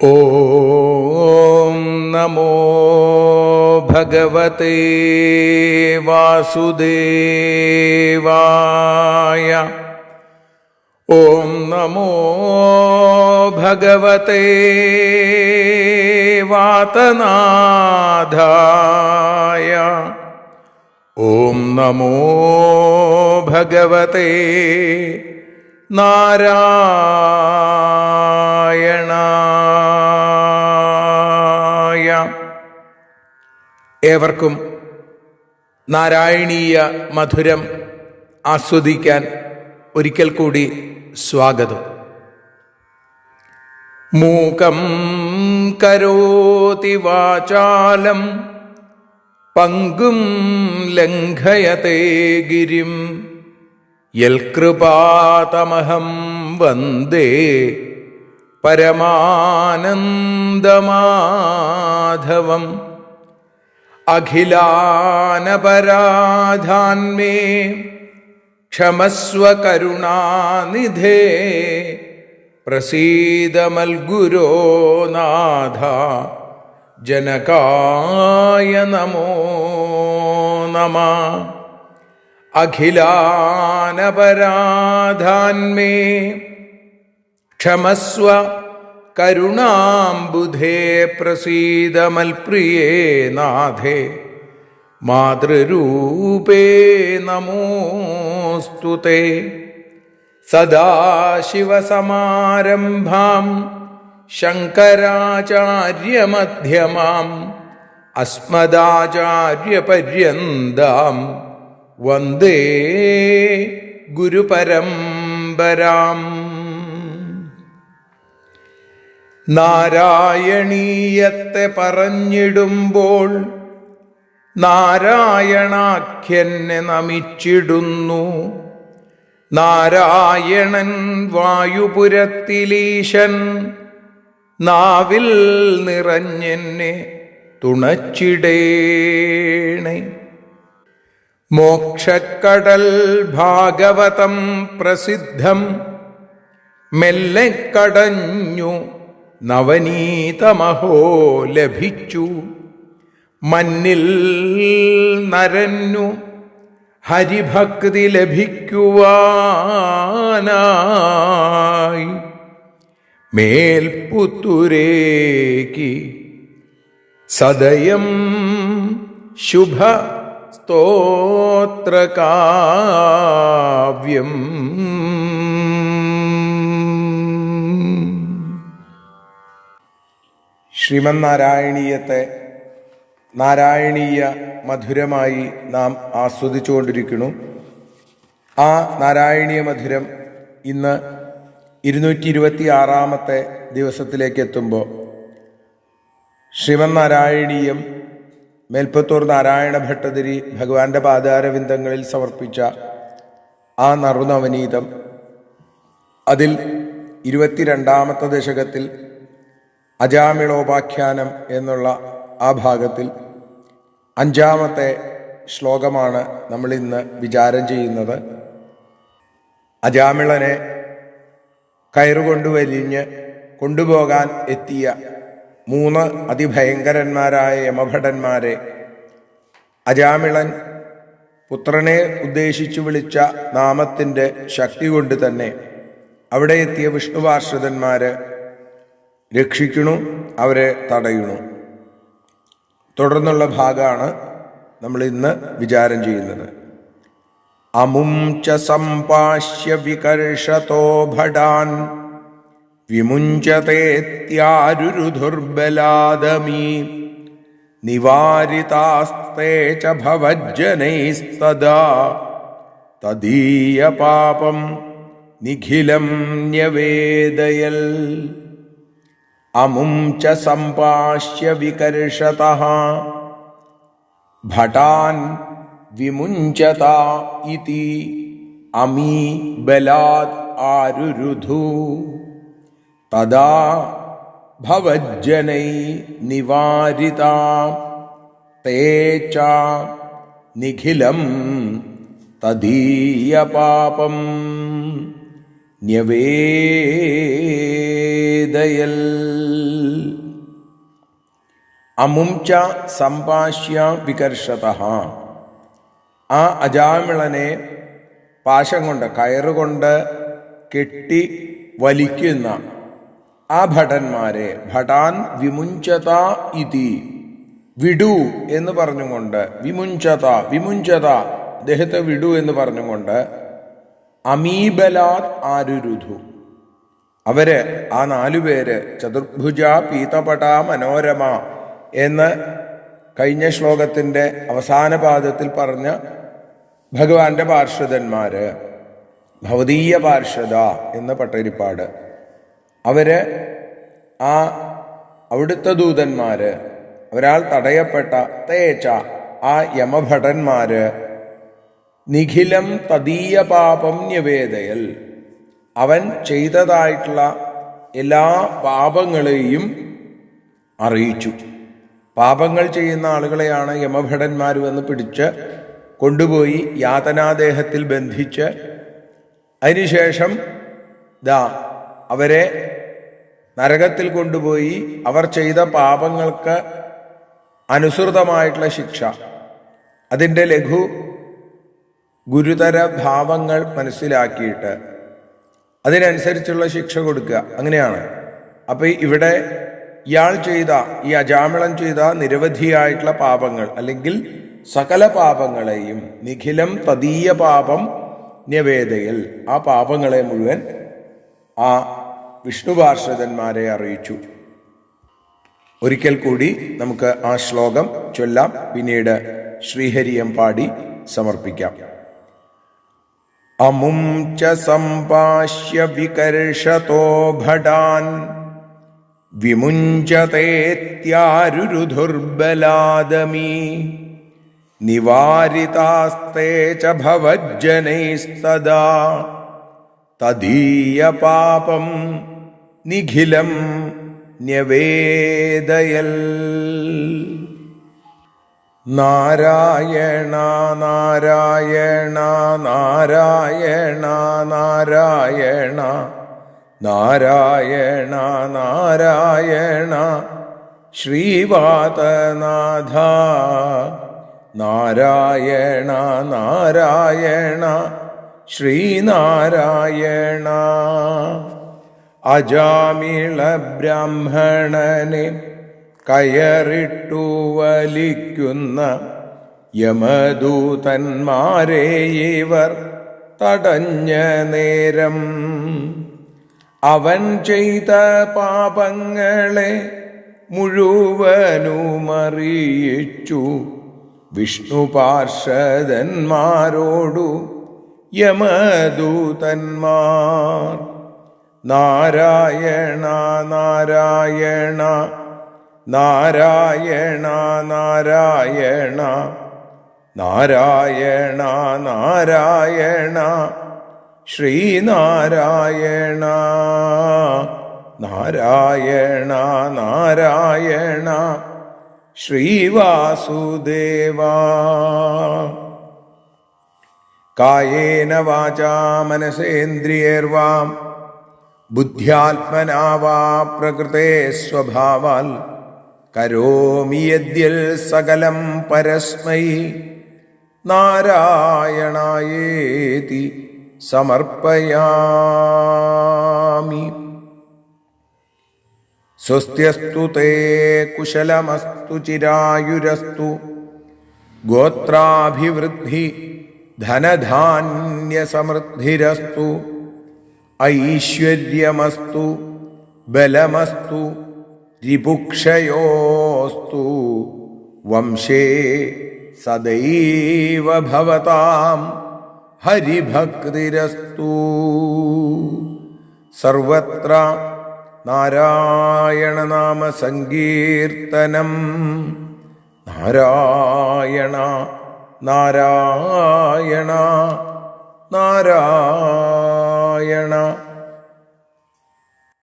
ഓം നമോ ഭഗവതേ വാസുദേവായ. ഓം നമോ ഭഗവതേ വാതനാഥായ. ഓം നമോ ഭഗവതേ നാരായണായ. ഏവർക്കും നാരായണീയ മധുരം ആസ്വദിക്കാൻ ഒരിക്കൽ കൂടി സ്വാഗതം. മൂകം കരോതി വാചാലം പങ്കും ലംഘയതേ ഗിരിം യൽകൃപാതമഹം വന്ദേ പരമാനന്ദമാധവം. അഖിലാനപരാധാന്മേ ക്ഷമസ്വ കരുണാനിധേ പ്രസീദ മൽഗുരോ നാഥ ജനകായ നമോ നമഃ. അഖിലാനപരാധാന്മേ ക്ഷമസ്വ കരുണാംബുധേ പ്രസീദ മൽപ്രിയേ നാഥേ മാതൃരൂപേ നമോസ്തുതേ. സദാശിവസമാരംഭാം ശങ്കരാചാര്യമധ്യമാം അസ്മദാചാര്യപര്യന്താം വന്ദേ ഗുരുപരമ്പരാം. നാരായണീയത്തെ പറഞ്ഞിടുമ്പോൾ നാരായണാഖ്യനെ നമിച്ചിടുന്നു. നാരായണൻ വായുപുരത്തിലീശൻ നാവിൽ നിറഞ്ഞെന്നെ തുണച്ചിടേണേ. മോക്ഷക്കടൽ ഭാഗവതം പ്രസിദ്ധം മെല്ലെ കടഞ്ഞു നവനീതമഹോ ലഭിച്ചു. മന്നിൽ നരന്നു ഹരിഭക്തി ലഭിക്കുവാനായി മേൽപുത്തൂരേക്ക് സദയം ശുഭ സ്തോത്രകാവ്യം. ശ്രീമന്നാരായണീയത്തെ നാരായണീയ മധുരമായി നാം ആസ്വദിച്ചുകൊണ്ടിരിക്കുന്നു. ആ നാരായണീയ മധുരം ഇന്ന് 226 ദിവസത്തിലേക്ക് എത്തുമ്പോൾ ശ്രീമന്നാരായണീയം മേൽപ്പത്തൂർ നാരായണ ഭട്ടതിരി ഭഗവാന്റെ പാദാരവിന്ദങ്ങളിൽ സമർപ്പിച്ച ആ നറുനവനീതം, അതിൽ 22 ദശകത്തിൽ അജാമിളോപാഖ്യാനം എന്നുള്ള ആ ഭാഗത്തിൽ 5 ശ്ലോകമാണ് നമ്മളിന്ന് വിചാരം ചെയ്യുന്നത്. അജാമിളനെ കയറുകൊണ്ട് വലിഞ്ഞ് കൊണ്ടുപോകാൻ എത്തിയ 3 അതിഭയങ്കരന്മാരായ യമഭടന്മാരെ അജാമിളൻ പുത്രനെ ഉദ്ദേശിച്ചു വിളിച്ച നാമത്തിൻ്റെ ശക്തി കൊണ്ട് തന്നെ അവിടെ എത്തിയ വിഷ്ണുപാർഷദന്മാര് രക്ഷിക്കണു, അവരെ തടയണു. തുടർന്നുള്ള ഭാഗമാണ് നമ്മൾ ഇന്ന് വിചാരം ചെയ്യുന്നത്. അമും ച സംപാശ്യ വികർഷതോ ഭടാൻ വിമുഞ്ചതേത്യാരുരുധുർബലാദമീ നിവാരിതാസ്തേ ച ഭവജ്ജനൈസ്തദാ തദീയ പാപം നിഖിലം ന്യവേദയൽ. അമും ച സംപാശ്യ വികർഷതഃ ഭടാൻ വിമുഞ്ചത ഇതി അമീ ബലാദ് ആരുരുധു തദാ ഭവജ്ജനൈ നിവാരിതാ തേ ച നിഖിലം തദീയ പാപം ന്യവേദയൽ. അമും ച സംഭാഷ്യ വികർഷതഃ. ആ അജാമിളനെ പാശം കൊണ്ട്, കയറുകൊണ്ട് കെട്ടി വലിക്കുന്ന ആ ഭടന്മാരെ, ഭടാൻ വിമുഞ്ചത ഇതി, വിടു എന്ന് പറഞ്ഞുകൊണ്ട്, വിമുഞ്ചത അദ്ദേഹത്തെ വിടു എന്ന് പറഞ്ഞുകൊണ്ട്, അമീബലാത് ആരുരുധു, അവര് ആ 4 പേര് ചതുർഭുജ പീതപട മനോരമ എന്ന് കഴിഞ്ഞ ശ്ലോകത്തിന്റെ അവസാന പാദത്തിൽ പറഞ്ഞ ഭഗവാന്റെ പാർഷദന്മാര്, ഭവതീയ പാർഷദ എന്ന പട്ടരിപ്പാട്, അവര് ആ അവിടുത്തെ ദൂതന്മാര്, ഒരാൾ തടയപ്പെട്ട തേച്ച ആ യമഭടന്മാര്, നിഖിലം തദീയ പാപം ന്യവേദയൽ, അവൻ ചെയ്തതായിട്ടുള്ള എല്ലാ പാപങ്ങളെയും അറിയിച്ചു. പാപങ്ങൾ ചെയ്യുന്ന ആളുകളെയാണ് യമഭടന്മാർ വന്ന് പിടിച്ച് കൊണ്ടുപോയി യാതനാദേഹത്തിൽ ബന്ധിച്ച് അതിനുശേഷം അവരെ നരകത്തിൽ കൊണ്ടുപോയി അവർ ചെയ്ത പാപങ്ങൾക്ക് അനുസൃതമായിട്ടുള്ള ശിക്ഷ, അതിൻ്റെ ലഘു ഗുരുതര ഭാവങ്ങൾ മനസ്സിലാക്കിയിട്ട് അതിനനുസരിച്ചുള്ള ശിക്ഷ കൊടുക്കുക, അങ്ങനെയാണ്. അപ്പൊ ഇവിടെ ഇയാൾ ചെയ്ത, ഈ അജാമിളൻ ചെയ്ത നിരവധിയായിട്ടുള്ള പാപങ്ങൾ അല്ലെങ്കിൽ സകല പാപങ്ങളെയും നിഖിലം തദീയ പാപം ന്യവേദയിൽ, ആ പാപങ്ങളെ മുഴുവൻ ആ വിഷ്ണു പാർഷദന്മാരെ അറിയിച്ചു. ഒരിക്കൽ കൂടി നമുക്ക് ആ ശ്ലോകം ചൊല്ലാം, പിന്നീട് ശ്രീഹരിയം പാടി സമർപ്പിക്കാം. അമും ച സംഭാഷ്യ വികർഷതോ ഭടാൻ വിമുഞ്ചതേത്യാരുരുധുർബലാദമീ നിവാരിതാസ്തേ ച ഭവജ്ജനൈസ്തദാ തദീയ പാപം നിഖിലം ന്യവേദയൽ. നാരായണ നാരായണ നാരായണ നാരായണ നാരായണ നാരായണ ശ്രീവാതനാഥ. നാരായണ നാരായണ ശ്രീനാരായണ. അജാമിള ബ്രാഹ്മണനെ കയറിട്ടു വലിക്കുന്ന യമദൂതന്മാരെ ഇവർ തടഞ്ഞ നേരം അവൻ ചെയ്ത പാപങ്ങളെ മുഴുവനുമറിയിച്ചു വിഷ്ണു പാർഷദന്മാരോടു യമദൂതന്മാർ. നാരായണ നാരായണ നാരായണ നാരായണ നാരായണ നാരായണ ശ്രീനാരായണ. നാരായണ നാരായണ ശ്രീവാസുദേവ. കായേന വാചാ മനസേന്ദ്രിയൈർവാ ബുദ്ധ്യാത്മനാ വാ പ്രകൃതേ സ്വഭാവാൽ കരോമി യദ്യൽ സകലം പരസ്മൈ നാരായണായേതി സമർപ്പയാമി. സ്വസ്ത്യസ്തു തേ കുശലമസ്തു ചിരായുരസ്തു ഗോത്രാഭിവൃദ്ധി ധനധാന്യസമൃദ്ധിരസ്തു ഐശ്വര്യമസ്തു ബലമസ്തു രിപുക്ഷയോസ്തു വംശേ സദൈവ ഭവതാം ഹരിഭക്തിരസ്തു. സർവത്ര നാരായണ നാമ സങ്കീർത്തനം. നാരായണ നാരായണ നാരായണ.